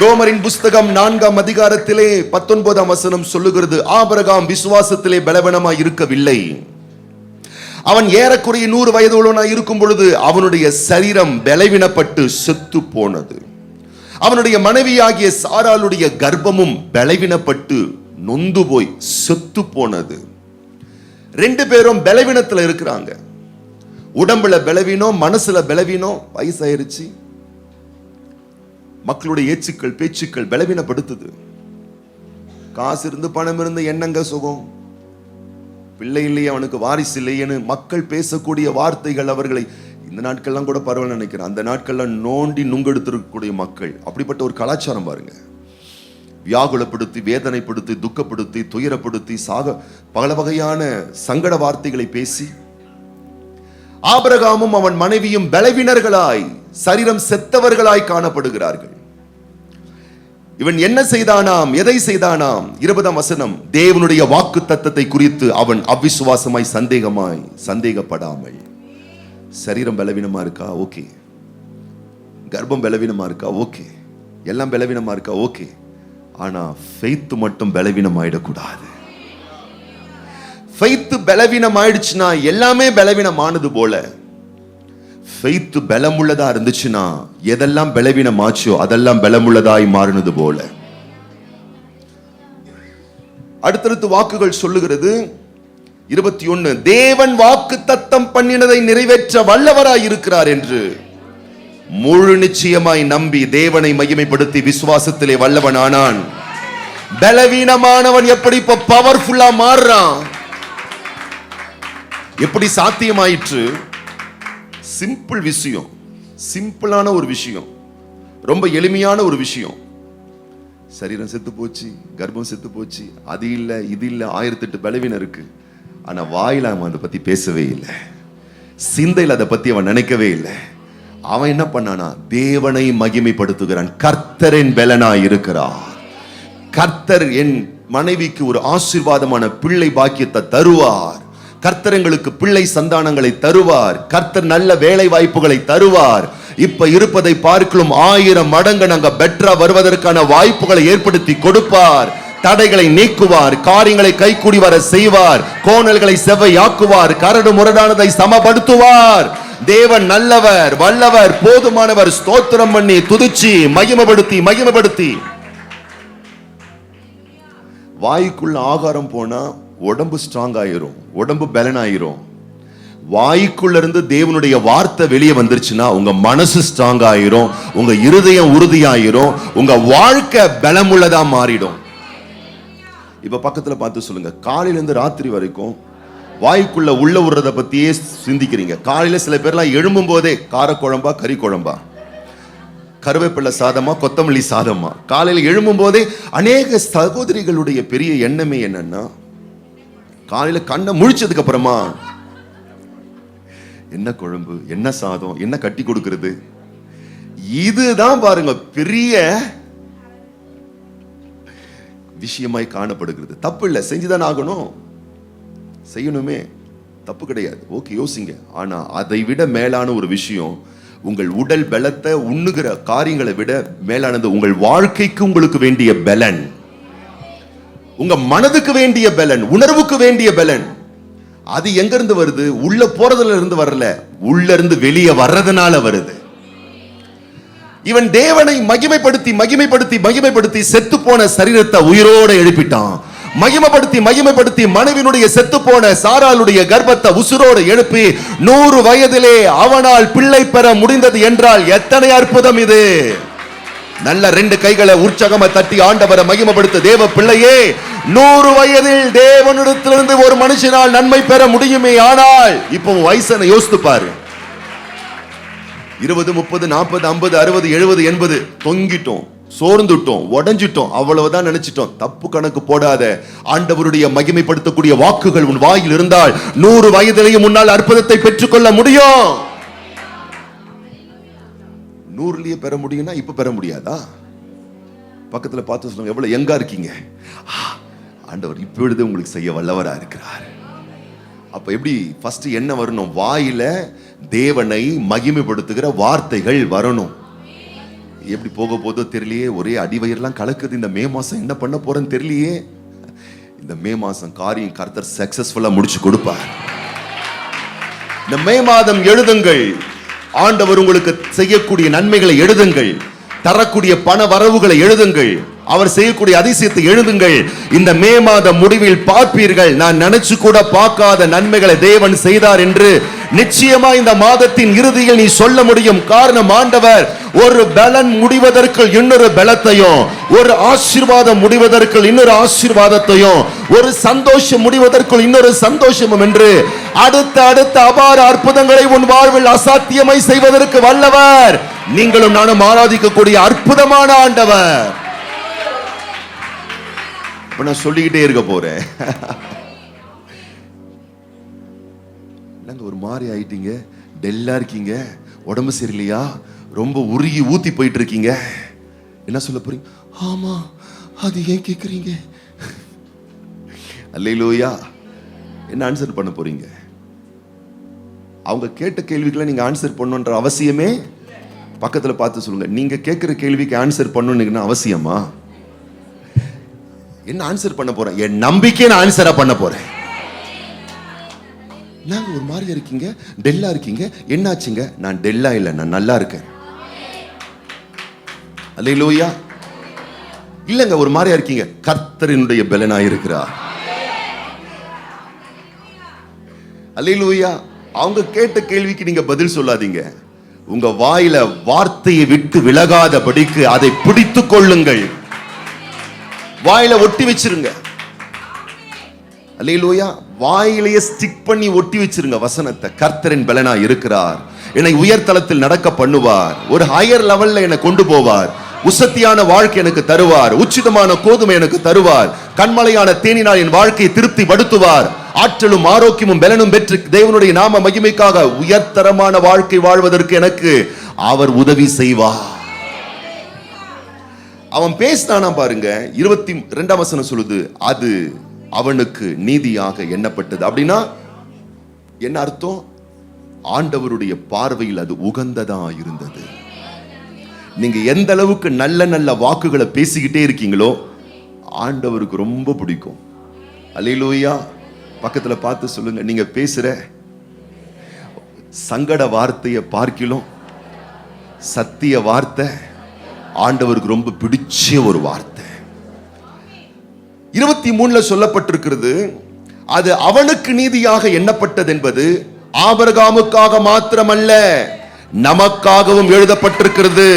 ரோமரின் புஸ்தகம் 4ஆம் அதிகாரத்திலே 19ஆம் வசனம் சொல்லுகிறது, ஆபிரகாம் விசுவாசத்திலே பலவீனமாய் இருக்கவில்லை. அவன் ஏறக்குறைய 100 வயது உள்ளவனாய் இருக்கும் பொழுது அவனுடைய சரீரம் பலவீனப்பட்டு செத்து போனது. அவனுடைய மனைவியாகிய சாராளுடைய கர்ப்பமும் பலவீனப்பட்டு நொந்து போய் செத்து போனது. 2 பேரும் பலவீனத்துல இருக்கிறாங்க. உடம்புல பலவீனம், மனசுல பலவீனம். வயசாயிருச்சு, மக்களுடைய ஏச்சுக்கள் பேச்சுக்கள் பலவீனப்படுத்துது. காசு இருந்து பணம் இருந்து என்னங்க சுகம், பிள்ளை இல்லையே, அவனுக்கு வாரிசு இல்லையேன்னு மக்கள் பேசக்கூடிய வார்த்தைகள் அவர்களை இந்த நாட்கள்லாம் கூட பரவாயில்ல நினைக்கிறேன். அந்த நாட்கள்ல நோண்டி நுங்கெடுத்திருக்கக்கூடிய மக்கள், அப்படிப்பட்ட ஒரு கலாச்சாரம் பாருங்க. வியாகுலப்படுத்தி, வேதனைப்படுத்தி, துக்கப்படுத்தி, துயரப்படுத்தி, பல வகையான சங்கட வார்த்தைகளை பேசி ஆபிரகாமும் அவன் மனைவியும் பலவீனர்களாய், சரீரம் செத்தவர்களாய் காணப்படுகிறார்கள். இவன் என்ன செய்தானாம், எதை செய்தானாம்? 20ஆம் வசனம், தேவனுடைய வாக்கு தத்தத்தை குறித்து அவன் அவிசுவாசமாய், சந்தேகப்படாமல். சரீரம் பலவீனமா இருக்கா, ஓகே. கர்ப்பம் பலவீனமா இருக்கா, ஓகே. எல்லாம் பலவீனமா இருக்கா, ஓகே. ஆனா ஃபெய்த் மட்டும் பலவீனம் ஆயிடக்கூடாது. ஃபெய்த் பலவீனம் ஆயிடுச்சுன்னா எல்லாமே பலவீனமானது போல. ஃபெய்த் பலமுள்ளதா இருந்துச்சுன்னா எதெல்லாம் பலவீனம் ஆச்சோ அதெல்லாம் பலமுள்ளதாய் மாறினது போல. அடுத்தடுத்து வாக்குகள் சொல்லுகிறது. 21, தேவன் வாக்கு தத்தம் பண்ணினதை நிறைவேற்ற வல்லவராய் இருக்கிறார் என்று முழு நிச்சயமாய் நம்பி தேவனை மகிமைப்படுத்தி விசுவாசத்திலே வல்லவன் ஆனான். பலவீனமானவன் எப்படி இப்ப பவர்ஃபுல்லா மாறுறான்? எப்படி சாத்தியமாயிற்று? சிம்பிள் விஷயம், சிம்பிளான ஒரு விஷயம், ரொம்ப எளிமையான ஒரு விஷயம். சரீரம் செத்து போச்சு, கர்ப்பம் செத்து போச்சு, அது இல்ல இது இல்ல, 1008 பலவீனம் இருக்கு. ஆனா வாயில அவன் அதை பத்தி பேசவே இல்லை, சிந்தையில் அதை பத்தி அவன் நினைக்கவே இல்லை. அவன் என்ன பண்ணானா, தேவனை மகிமைப்படுத்துகிறான். கர்த்தரின் பலனாய் இருக்கிறார். கர்த்தர் என் மனைவிக்கு ஒரு ஆசீர்வாதமான பிள்ளை பாக்கியத்தை தருவார். கர்த்தர் எங்களுக்கு பிள்ளை சந்தானங்களை தருவார். கர்த்தர் நல்ல வேலை வாய்ப்புகளை தருவார். இப்ப இருப்பதை பார்க்கலாம் 1000 மடங்கு நாங்க பெட்டரா வருவதற்கான வாய்ப்புகளை ஏற்படுத்தி கொடுப்பார். தடைகளை நீக்குவார். காரியங்களை கைகூடி வர செய்வார். கோணல்களை செவ்வையாக்குவார். கரடு முரடானதை சமப்படுத்துவார். தேவன் நல்லவர், வல்லவர், போதுமானவர். ஸ்தோத்திரம் பண்ணி துதிச்சு மகிமைப்படுத்தி வாய்க்குள்ள ஆகாரம் போனா உடம்பு ஸ்ட்ராங் ஆயிரும், உடம்பு பலன் ஆயிரும். வாய்க்குள்ள இருந்து தேவனுடைய வார்த்தை வெளியே வந்துருச்சுன்னா உங்க மனசு ஸ்ட்ராங் ஆயிரும், உங்க இருதயம் உறுதியாயிரும், உங்க வாழ்க்கை பலமுள்ளதா மாறிடும். இப்ப பக்கத்துல பார்த்து சொல்லுங்க, காலையில இருந்து ராத்திரி வரைக்கும் வாய்க்குள்ள உள்ள விடுறத பத்தியே சிந்திக்கிறீங்க. காலையில சில பேர்லாம் எழும்பும் போதே காரக்குழம்பா, கறி குழம்பா, கருவேப்பிள்ளை சாதமா, கொத்தமல்லி சாதமா. காலையில எழும்பும் போதே அநேக சகோதரிகளுடைய பெரிய எண்ணமே என்னன்னா, காலையில கண்ணை முழிச்சதுக்கு அப்புறமா என்ன குழம்பு, என்ன சாதம், என்ன கட்டி கொடுக்கிறது, இதுதான் பாருங்க பெரிய விஷயமாய் காணப்படுகிறது. தப்பு இல்லை, செஞ்சுதான் ஆகணும், செய்யணுமே, தப்பு கிடையாது, ஓகே, யோசிங்க. ஆனா அதை விட மேலான ஒரு விஷயம், உங்கள் உடல் பலத்தை உண்ணுகிற காரியங்களை விட மேலானது உங்கள் வாழ்க்கைக்கு உங்களுக்கு வேண்டிய பலன், உங்க மனதுக்கு வேண்டிய பலன், உணர்வுக்கு வேண்டிய பலன். அது எங்க இருந்து வருது? உள்ள போறதுல இருந்து வரல, உள்ள இருந்து வெளியே வர்றதுனால வருது. இவன் தேவனை மகிமைப்படுத்தி செத்து போன சரீரத்தை உயிரோட எழுப்பிட்டான். மகிமைப்படுத்தி மனைவினுடைய செத்து போன சாராளுடைய கர்ப்பத்தை உசுரோடு எழுப்பி 100 வயதிலே அவனால் பிள்ளை பெற முடிந்தது என்றால் எத்தனை அற்புதம் இது! நல்ல 2 கைகளை உற்சாகமா தட்டி ஆண்டவரை மகிமைப்படுத்த தேவ பிள்ளையே, 100 வயதில் தேவனிடத்திலிருந்து ஒரு மனுஷனால் நன்மை பெற முடியுமே. ஆனால் இப்போ வயசனை யோசித்து பாரு. 20, 30, 40, 50, 60, 70, 80 தொங்கிட்டோம், சோர்ந்துட்டோம், உடஞ்சிட்டோம், அவ்வளவுதான் நினைச்சிட்டோம். தப்பு கணக்கு போடாத. ஆண்டவருடைய மகிமைப்படுத்தக்கூடிய வாக்குகள் உன் வாயில் இருந்தால் 100 வயதிலேயும் முன்னால் அற்புதத்தை பெற்றுக்கொள்ள முடியும். 100லயே பெற முடியும்னா இப்ப பெற முடியாதா? பக்கத்துல பார்த்து சொல்லுங்க, எவ்வளவு எங்கா இருக்கீங்க, ஆண்டவர் இப்பொழுது உங்களுக்கு செய்ய வல்லவரா இருக்கிறார். அப்ப எப்படி ஃபர்ஸ்ட் என்ன வரணும்? வாயில தேவனை மகிமைப்படுத்துகிற வார்த்தைகள் வரணும். எப்படி போக போதோ தெரியலையே, ஒரே அடிவயிரெல்லாம் கலக்குது. இந்த மே மாசம் என்ன பண்ண போறேன்னு தெரியலையே. இந்த மே மாசம் காரியம் கர்த்தர் சக்சஸ்ஃபுல்லா முடிச்சு கொடுப்பார். இந்த மே மாதம் எழுதுங்கள், ஆண்டவர் உங்களுக்கு செய்யக்கூடிய நன்மைகளை எழுதுங்கள், தரக்கூடிய பண வரவுகளை எழுதுங்கள், அவர் செய்யக்கூடிய அதிசயத்தை எழுதுங்கள். இந்த மே மாத முடிவில் பார்ப்பீர்கள், நான் நினைச்சு கூட பார்க்காத நன்மைகளை தேவன் செய்தார் என்று நிச்சயமா இந்த மாதத்தின் இறுதியில் நீ சொல்ல முடியும். காரணம், ஆண்டவர் ஒரு பலன் முடிவதற்கு இன்னொரு பலத்தையும், ஒரு ஆசீர்வாதம் முடிவதற்கு இன்னொரு ஆசீர்வாதத்தையும், ஒரு சந்தோஷம் முடிவதற்கு இன்னொரு சந்தோஷமும் என்று அடுத்த அபார அற்புதங்களை உன் வாழ்வில் அசாத்தியமாய் செய்வதற்கு வல்லவர். நீங்களும் நானும் ஆராதிக்கக்கூடிய அற்புதமான ஆண்டவர். நான் சொல்லிக்கிட்டே இருக்க போறேன். ஒரு மாதிரி ஆயிட்டீங்க, டெல்லா இருக்கீங்க, உடம்பு சரியில்லையா, ரொம்ப உருகி ஊத்தி போயிட்டு இருக்கீங்க. என்ன சொல்ல போறீங்க? ஆமா, அது ஏன் கேக்குறீங்க? அல்லேலூயா. என்ன ஆன்சர் பண்ண போறீங்க? அவங்க கேட்ட கேள்விக்கெல்லாம் நீங்க ஆன்சர் பண்ணணுன்ற அவசியமே. பக்கத்துல பார்த்து சொல்லுங்க, நீங்க கேட்கிற கேள்விக்கு ஆன்சர் பண்ணணும்னு அவசியமா? என்ன ஆன்சர் பண்ண போறேன்? என் நம்பிக்கை நான் ஆன்சரா பண்ண போறேன். நாங்க ஒரு மாதிரி இருக்கீங்க, டெல்லா இருக்கீங்க, என்னாச்சுங்க? நான் டெல்லா இல்ல, நான் நல்லா இருக்கேன். அல்லேலூயா. இல்லங்க ஒரு மாதிரியா இருக்கீங்க, கர்த்தரினுடைய பலனா இருக்கிறார். அல்லேலூயா. அவங்க கேட்ட கேள்விக்கு நீங்க பதில் சொல்லாதீங்க. உங்க வாயில வார்த்தையை விட்டு விலகாதபடிக்கு அதை பிடித்துக் கொள்ளுங்கள். வாயில ஒட்டி வச்சிருங்க. அல்லேலூயா. வாயிலேயே ஸ்டிக் பண்ணி ஒட்டி வச்சிருங்க வசனத்தை. கர்த்தரின் பலனா இருக்கிறார், என்னை உயர்தலத்தில் நடக்க பண்ணுவார், ஒரு ஹையர் லெவல்ல என்னை கொண்டு போவார், உசத்தியான வாழ்க்கை எனக்கு தருவார், உச்சிதமான கோதுமை எனக்கு தருவார், கண்மலையான தேனினால் என் வாழ்க்கையை திருப்தி படுத்துவார், ஆற்றலும் ஆரோக்கியமும் பலனும் பெற்று தேவனுடைய நாம மகிமைக்காக உயர்தரமான வாழ்க்கை வாழ்வதற்கு எனக்கு அவர் உதவி செய்வார். அவன் பேசினானா பாருங்க, 22ஆம் வசனம் சொல்லுது, அது அவனுக்கு நீதியாக எண்ணப்பட்டது. அப்படின்னா என்ன அர்த்தம்? ஆண்டவருடைய பார்வையில் அது உகந்ததா இருந்தது. நீங்க எந்த அளவுக்கு நல்ல நல்ல வாக்குகளை பேசிக்கிட்டே இருக்கீங்களோ ஆண்டவருக்கு ரொம்ப பிடிக்கும். அல்லேலூயா. பக்கத்துல பார்த்து சொல்லுங்க, நீங்க பேசுற சங்கட வார்த்தையை பார்க்கிலும் சத்திய வார்த்தை ஆண்டவருக்கு ரொம்ப பிடிச்ச ஒரு வார்த்தை. 23 சொல்லப்பட்டிருக்கிறது, அது அவனுக்கு நீதியாக எண்ணப்பட்டது என்பது ஆபிரகாமுக்காக மாத்திரமல்ல நமக்காகவும் எழுதப்பட்டிருக்கிறது.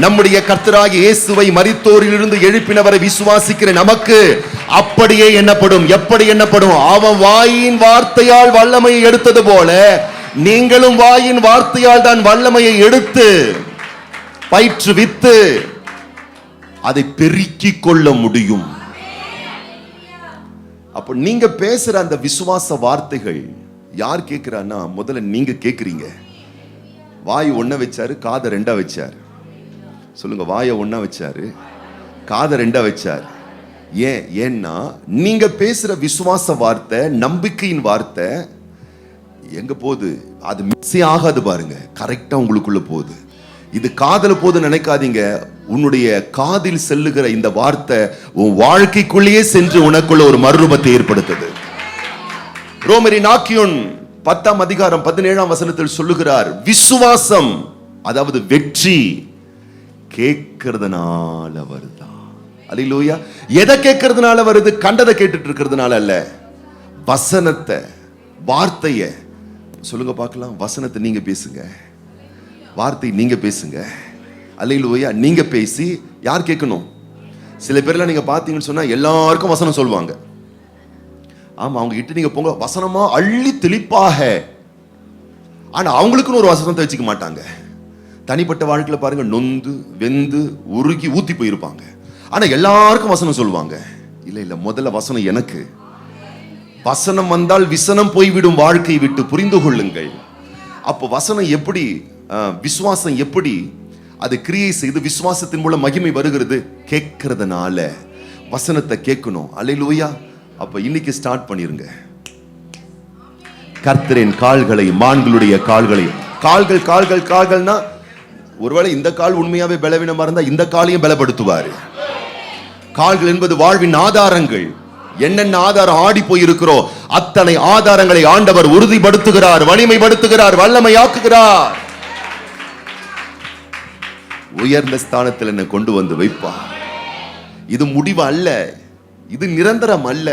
நம்முடைய கர்த்தராகிய இயேசுவை மரித்தோரிலிருந்து எழுப்பினவரை விசுவாசிக்கிற நமக்கு அப்படியே எண்ணப்படும். எப்படி எண்ணப்படும்? அவன் வாயின் வார்த்தையால் வல்லமையை எடுத்தது போல நீங்களும் வாயின் வார்த்தையால் தான் வல்லமையை எடுத்து பயிற்றுவித்து அதை பெருக்கிக் கொள்ள முடியும். அப்ப நீங்க பேசுற அந்த விசுவாச வார்த்தைகள் யார் கேட்கிறான்னா, முதல்ல நீங்க கேட்கிறீங்க. வாய் ஒண்ண வச்சாரு, காதை ரெண்டா வச்சாரு. சொல்லுங்க, வாயை ஒண்ணா வச்சாரு, காதை ரெண்டா வச்சாரு. ஏன்னா நீங்க பேசுற விசுவாச வார்த்தை, நம்பிக்கையின் வார்த்தை எங்க போகுது? அது மிஸ் ஆகாது பாருங்க, கரெக்டா உங்களுக்குள்ள போகுது. இது காதல போது நினைக்காதீங்க. உன்னுடைய காதில் செல்லுகிற இந்த வார்த்தை உன் வாழ்க்கைக்குள்ளேயே சென்று உனக்குள்ள ஒரு மறுரூபத்தை ஏற்படுத்துது. ரோமரி நாக்கியோன் 10ஆம் அதிகாரம் 17ஆம் வசனத்தில் சொல்லுகிறார், விசுவாசம் அதாவது வெற்றி கேட்கறதுனால வருதா. அல்லேலூயா. எதை கேட்கறதுனால வருது? கண்டதை கேட்டுட்டு இருக்கிறதுனால அல்ல, வசனத்தை, வார்த்தைய. சொல்லுங்க பார்க்கலாம். வசனத்தை நீங்க பேசுங்க, வார்த்தை நீங்க பேசுங்க. அல்லேலூயா. நீங்க பேசி யார் கேட்கணும்? சில பேர்லாம் நீங்க பாத்தீங்கன்னு சொன்னா எல்லாருக்கும் வசனம் சொல்லுவாங்க. ஆமா, அவங்க கிட்ட நீங்க போங்க, வசனமா அள்ளி தெளிப்பாக. ஆனா அவங்களுக்குன்னு ஒரு வசனத்தை வச்சுக்க மாட்டாங்க. தனிப்பட்ட வாழ்க்கையில பாருங்க, நொந்து வெந்து உருகி ஊத்தி போயிருப்பாங்க. ஆனா எல்லாருக்கும் வசனம் சொல்லுவாங்க. இல்ல இல்ல, முதல்ல வசனம் எனக்கு. வசனம் வந்தால் விசனம் போய்விடும் வாழ்க்கை விட்டு, புரிந்து கொள்ளுங்கள். அப்போ வசனம் எப்படி, விசுவாசம் எப்படி அது கிரியை செய்து விசுவாசத்தின் மூலம் மகிமை வருகிறது? கேட்கறதுனால. வசனத்தை கேட்கணும். அல்லேலூயா. அப்ப இன்னைக்கு ஸ்டார்ட் பண்ணிருங்க. கர்த்தரின் கால்களை மான்களுடைய கால்களை, கால்கள் கால்கள் கால்கள்னா ஒருவேளை இந்த கால் உண்மையாவே பலவீனமா இருந்தா இந்த காலையும் பலப்படுத்துவாரு. கால்கள் என்பது வாழ்வின் ஆதாரங்கள். என்னென்ன ஆதாரம் ஆடி போயிருக்கிறோம் அத்தனை ஆதாரங்களை ஆண்டவர் உறுதிப்படுத்துகிறார், வலிமைப்படுத்துகிறார், வல்லமையாக்குகிறார். உயர்ந்த ஸ்தானத்தில் என்னை கொண்டு வந்து வைப்பார். இது முடிவு அல்ல, இது நிரந்தரம் அல்ல.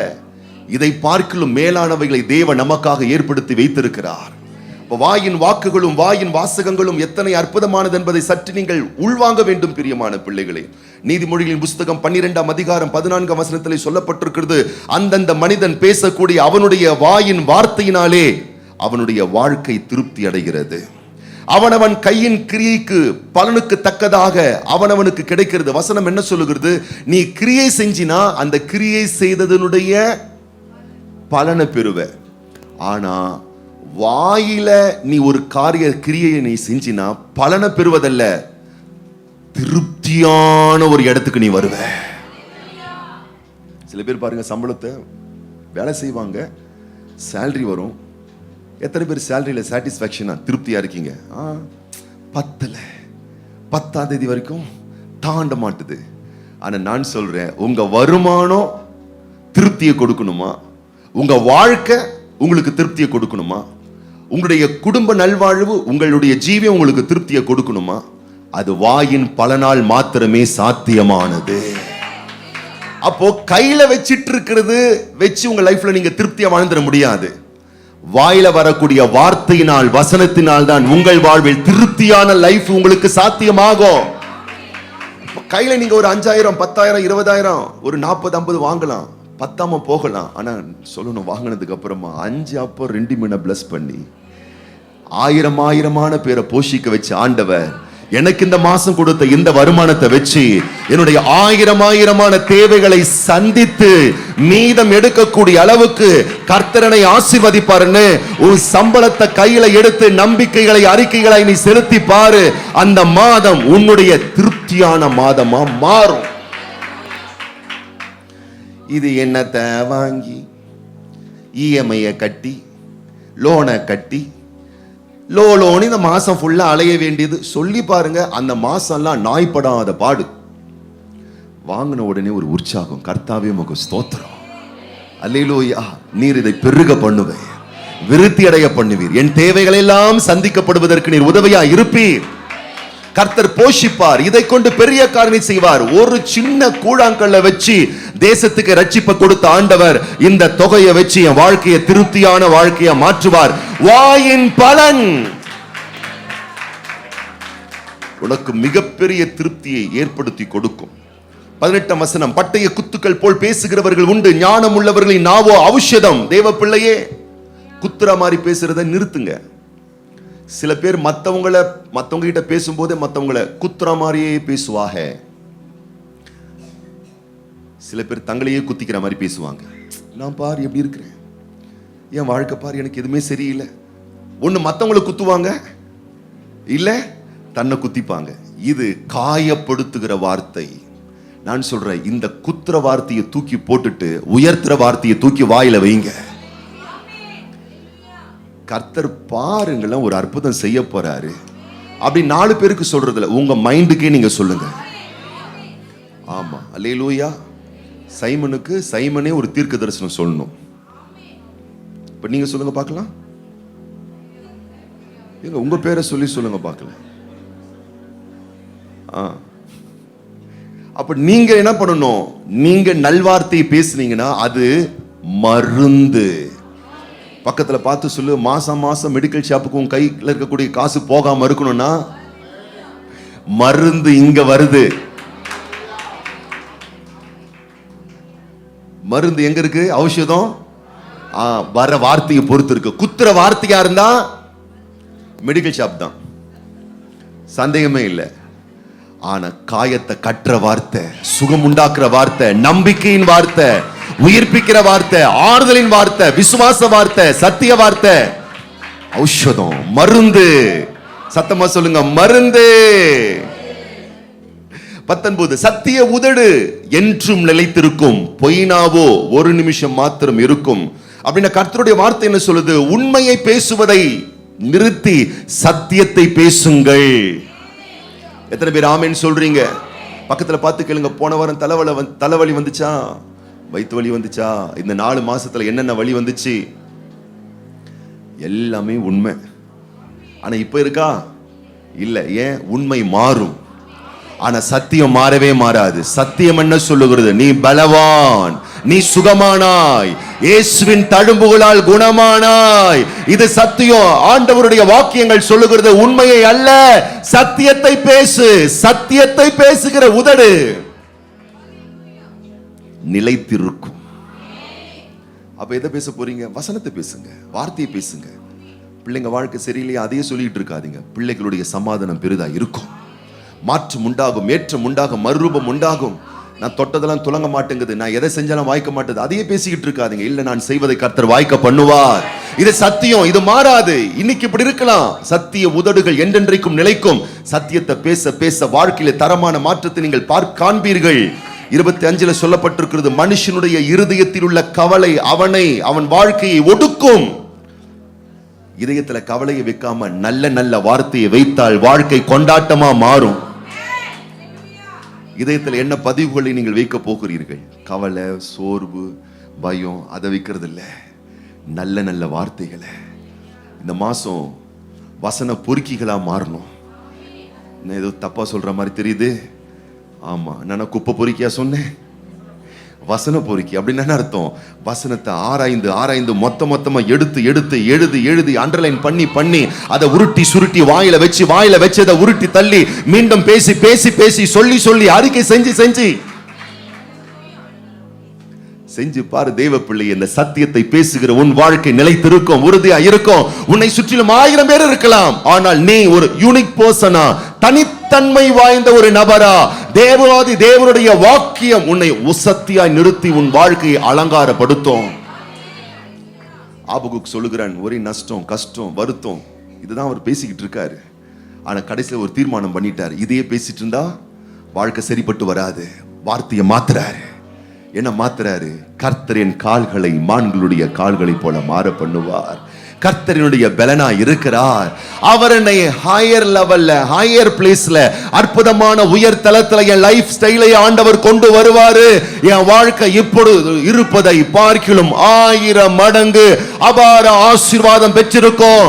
இதை பார்க்கிலும் மேலானவைகளை தேவன் நமக்காக ஏற்படுத்தி வைத்திருக்கிறார். வாயின் வாக்குகளும் வாயின் வாசகங்களும் எத்தனை அற்புதமானது என்பதை சற்று நீங்கள் உள்வாங்க வேண்டும் பிரியமான பிள்ளைகளே. நீதிமொழிகளின் புஸ்தகம் 12ஆம் அதிகாரம் 14ஆம் வசனத்திலே சொல்லப்பட்டிருக்கிறது, அந்தந்த மனிதன் பேசக்கூடிய அவனுடைய வாயின் வார்த்தையினாலே அவனுடைய வாழ்க்கை திருப்தி அடைகிறது. அவனவன் கையின் கிரியைக்கு பலனுக்கு தக்கதாக அவனவனுக்கு கிடைக்கிறது. வசனம் என்ன சொல்லுகிறது? நீ கிரியை செஞ்சினா அந்த கிரியை செய்ததனுடைய பலனை பெறுவ. ஆனா வாயில நீ ஒரு காரிய கிரியை நீ செஞ்சினா பலனை பெறுவதல்ல, திருப்தியான ஒரு இடத்துக்கு நீ வருவ. சில பேர் பாருங்க, சம்பளத்தை வேலை செய்வாங்க, சேலரி வரும். எத்தனை பேர் சேலரியில சாட்டிஸ்ஃபேக்ஷனா திருப்தியா இருக்கீங்க? பத்தல, 10ஆம் தேதி வரைக்கும் தாண்ட மாட்டுது. ஆனா நான் சொல்றேன், உங்க வருமானம் திருப்தியை கொடுக்கணுமா? உங்க வாழ்க்கை உங்களுக்கு திருப்தியை கொடுக்கணுமா? உங்களுடைய குடும்ப நல்வாழ்வு, உங்களுடைய ஜீவியம் உங்களுக்கு திருப்தியை கொடுக்கணுமா? அது வாயின் பலனால் மாத்திரமே சாத்தியமானது. அப்போ கையில வச்சிட்டு இருக்கிறது வச்சு உங்க லைஃப்ல நீங்க திருப்தியா வாழ்ந்துட முடியாது. வாயில வரக்கூடிய வார்த்தையினால், வசனத்தினால் தான் உங்கள் வாழ்வில் திருப்தியான லைஃப் உங்களுக்கு சாத்தியமாகும். கையில நீங்க ஒரு 5000, 10,000, 20,000, ஒரு 40, 50 வாங்கலாம், பத்தாம போகலாம். ஆனா சொல்லணும், வாங்கினதுக்கு அப்புறமா 5 அப்போ 2 மீனை பிளஸ் பண்ணி 1000 பேரை போஷிக்க வச்ச ஆண்டவர் எனக்கு இந்த மாசம் கொடுத்த இந்த வருமானத்தை வச்சு என்னுடைய 1000 தேவைகளை சந்தித்து மீதம் எடுக்கக்கூடிய அளவுக்கு கர்த்தரனை ஆசீர்வதிப்பாருன்னு உன் சம்பளத்தை கையில எடுத்து நம்பிக்கைகளை, அறிக்கைகளை நீ செலுத்தி பாரு. அந்த மாதம் உன்னுடைய திருப்தியான மாதமா மாறும். இது என்னத்தை வாங்கி இஎம்ஐ கட்டி லோனை கட்டி லோன் இந்த மாசம் ஃபுல்லா அலைய வேண்டியது. சொல்லி பாருங்க, அந்த மாசம்லாம் நாய்ப்படாத பாடு. வாங்கின உடனே ஒரு உற்சாகம், கர்த்தாவே உமக்கு ஸ்தோத்திரம், அல்லேலூயா, நீர் இதை பெருக பண்ணுவீர், விருத்தி அடைய பண்ணுவீர், என் தேவைகள் எல்லாம் சந்திக்கப்படுவதற்கு நீர் உதவியா இருப்பீர். கர்த்தர் போஷிப்பார், இதை கொண்டு பெரிய காரியம் செய்வார். ஒரு சின்ன கூழாங்கல்ல வச்சு தேசத்துக்கு ரட்சிப்பை கொடுத்த ஆண்டவர் இந்த தொகையை வச்சு என் வாழ்க்கையை திருப்தியான வாழ்க்கையை மாற்றுவார். வாயின் பலன் உனக்கு மிகப்பெரிய திருப்தியை ஏற்படுத்தி கொடுக்கும். 18ஆம் வசனம், பட்டய குத்துக்கள் போல் பேசுகிறவர்கள் உண்டு, ஞானம் உள்ளவர்களின் நாவோ ஔஷதம். தேவ பிள்ளையே, குத்துற மாதிரி பேசுறதை நிறுத்துங்க. சில பேர் மத்தவங்க கிட்ட பேசும்போதே மத்தவங்களை குத்துற மாதிரியே பேசுவாங்க. சில பேர் தங்களையே குத்திக்கிற மாதிரி பேசுவாங்க. நான் பாரு எப்படி இருக்கிறேன், என் வாழ்க்கை பாரு, எனக்கு எதுவுமே சரியில்லை. ஒண்ணு மத்தவங்களை குத்துவாங்க, இல்ல தன்னை குத்திப்பாங்க. இது காயப்படுத்துகிற வார்த்தை. நான் சொல்றேன், இந்த குத்துற வார்த்தையை தூக்கி போட்டுட்டு உயர்த்துற வார்த்தையை தூக்கி வாயில வைங்க. கர்த்தர் பாருங்கள ஒரு அற்புதம் செய்ய போறாரு. அப்படி 4 பேருக்கு சொல்றதுல உங்க மைண்டுக்கே நீங்க சொல்லுங்க. ஆமா, அல்லேலூயா. சைமனுக்கு சைமனே ஒரு தீர்க்க தரிசனம் சொல்லணும். இப்ப நீங்க சொல்லுங்க பார்க்கலாம். உங்க பேரை சொல்லி சொல்லுங்க பார்க்கலாம். அப்ப நீங்க என்ன பண்ணணும்? நீங்க நல்வார்த்தையை பேசுனீங்கன்னா அது மருந்து. பக்கத்துல பார்த்து சொல்லு, மாசம் மெடிக்கல் ஷாப்புக்கு உன் கையில் இருக்கக்கூடிய காசு போகாம இருக்கணும்னா மருந்து இங்க வருது. மருந்து எங்க இருக்கு? ஔஷதம் வர வார்த்தையை பொறுத்து இருக்கு. குத்துற வார்த்தையா இருந்தா மெடிக்கல் ஷாப் தான், சந்தேகமே இல்லை. ஆனா காயத்தை கட்டுற வார்த்தை, சுகம் உண்டாக்குற வார்த்தை, நம்பிக்கையின் வார்த்தை, உயிர்ப்பிக்கிற வார்த்தை, ஆறுதலின் வார்த்தை, விசுவாச வார்த்தை, சத்திய வார்த்தை, ஔஷதம், மருந்து. சத்தமா சொல்லுங்க, மருந்து. 19, சத்திய உதடு என்றும் நிலைத்திருக்கும், பொய்னாவோ ஒரு நிமிஷம் மாத்திரம் இருக்கும். அப்படின்னா கர்த்தருடைய வார்த்தை என்ன சொல்லுது? உண்மையை பேசுவதை நிறுத்தி சத்தியத்தை பேசுங்கள். எத்தனை பேர் ஆமென் சொல்றீங்க? பக்கத்துல பார்த்து கேளுங்க, போன வாரம் தலைவலி வந்துச்சா, வயிற்று வலி வந்துச்சா, இந்த 4 மாசத்துல என்னென்ன வலி வந்துச்சு? எல்லாமே உண்மை. ஆனா இப்ப இருக்கா? இல்ல. ஏன்? உண்மை மாறும், ஆனா சத்தியம் மாறவே மாறாது. சத்தியம் என்ன சொல்லுகிறது? நீ பலவான், நீ சுகமானாய், இயேசுவின் தழும்புகளால் குணமானாய். இது சத்தியம். ஆண்டவருடைய வாக்கியங்கள் சொல்லுகிறது உண்மையை அல்ல, சத்தியத்தை பேசு. சத்தியத்தை பேசுகிற உதடு நிலைத்திருக்கும். அப்ப எதை பேச போறீங்க? வசனத்தை பேசுங்க, வார்த்தையை பேசுங்க. பிள்ளைங்க வாழ்க்கை சரியில்லையா, அதையே சொல்லிட்டு இருக்காதீங்க. பிள்ளைகளுடைய சமாதானம் பெரிதா இருக்கும். மாற்றம் உண்டாகும், ஏற்றம் உண்டாகும், மறுரூபம் உண்டாகும். நான் தொட்டதெல்லாம் துலங்க மாட்டேங்குது, நான் எதை செஞ்சாலும் வாய்க்க மாட்டேது, அதையே பேசிக்கிட்டு இருக்காதீங்க. இல்ல, நான் செய்வதை கர்த்தர் வாய்க்க பண்ணுவார். இது சத்தியம், இது மாறாது. இன்னைக்கு இப்படி இருக்கலாம், சத்திய உதடுகள் என்றென்றைக்கும் நிலைக்கும். சத்தியத்தை பேச பேச வாழ்க்கையில தரமான மாற்றத்தை நீங்கள் காண்பீர்கள். 25 சொல்லப்பட்டிருக்கிறது, மனுஷனுடைய இருதயத்தில் உள்ள கவலை அவன் வாழ்க்கையை ஒடுக்கும். இதயத்துல கவலையை வைக்காம நல்ல நல்ல வார்த்தையை வைத்தால் வாழ்க்கை கொண்டாட்டமா மாறும். இதயத்தில் என்ன பதிவுகளை நீங்கள் வைக்க போகிறீர்கள்? கவலை, சோர்வு, பயம், அதை வைக்கிறது இல்லை, நல்ல நல்ல வார்த்தைகளை. இந்த மாசம் வசன பொறுக்கிகளா மாறணும். நான் ஏதோ தப்பா சொல்ற மாதிரி தெரியுது. ஆமா, நான் குப்பை பொறுக்கியா சொன்னேன்? வசன பொறுக்கி அப்படின்னு அர்த்தம். வசனத்தை ஆராய்ந்து ஆராய்ந்து மொத்தமா எடுத்து எழுதி அண்டர்லைன் பண்ணி அதை உருட்டி சுருட்டி வாயில வச்சு அதை உருட்டி தள்ளி மீண்டும் பேசி சொல்லி அறிக்கை செஞ்சு பாரு தேவ பிள்ளை. இந்த சத்தியத்தை பேசுகிற உன் வாழ்க்கை நிலைத்திருக்கும், உறுதியா இருக்கும். உன்னை சுற்றிலும் 1000 பேர் இருக்கலாம், ஆனால் நீ ஒரு யூனிக் பர்சனா, தனித்தன்மை வாய்ந்த ஒரு நபரா. தேவனுடைய வாக்கியம் உன்னை உசத்தியாய் நிறுத்தி உன் வாழ்க்கையை அலங்காரப்படுத்தும். ஆபகுக் சொல்லுகிறான், ஒரே நஷ்டம், கஷ்டம், வருத்தம், இதுதான் அவர் பேசிக்கிட்டு இருக்காரு. ஆனா கடைசியில் ஒரு தீர்மானம் பண்ணிட்டாரு, இதையே பேசிட்டு இருந்தா வாழ்க்கை சரிப்பட்டு வராது. வார்த்தையை மாத்துறாரு. என்ன மாத்துறாரு? கர்த்தரின் கால்களை மான்களுடைய கால்களை போல மாற பண்ணுவார். கர்த்தரினுடைய பலனா இருக்கிறார். அவர் என்னை ஹையர் லெவல்ல, ஹையர் பிளேஸ்ல, அற்புதமான உயர் தளத்துல என் லைஃப் ஸ்டைலை ஆண்டவர் கொண்டு வருவாரு. என் வாழ்க்கை இப்பொழுது இருப்பதை பார்க்கிலும் 1000 மடங்கு அபார ஆசீர்வாதம் பெற்றிருக்கும்.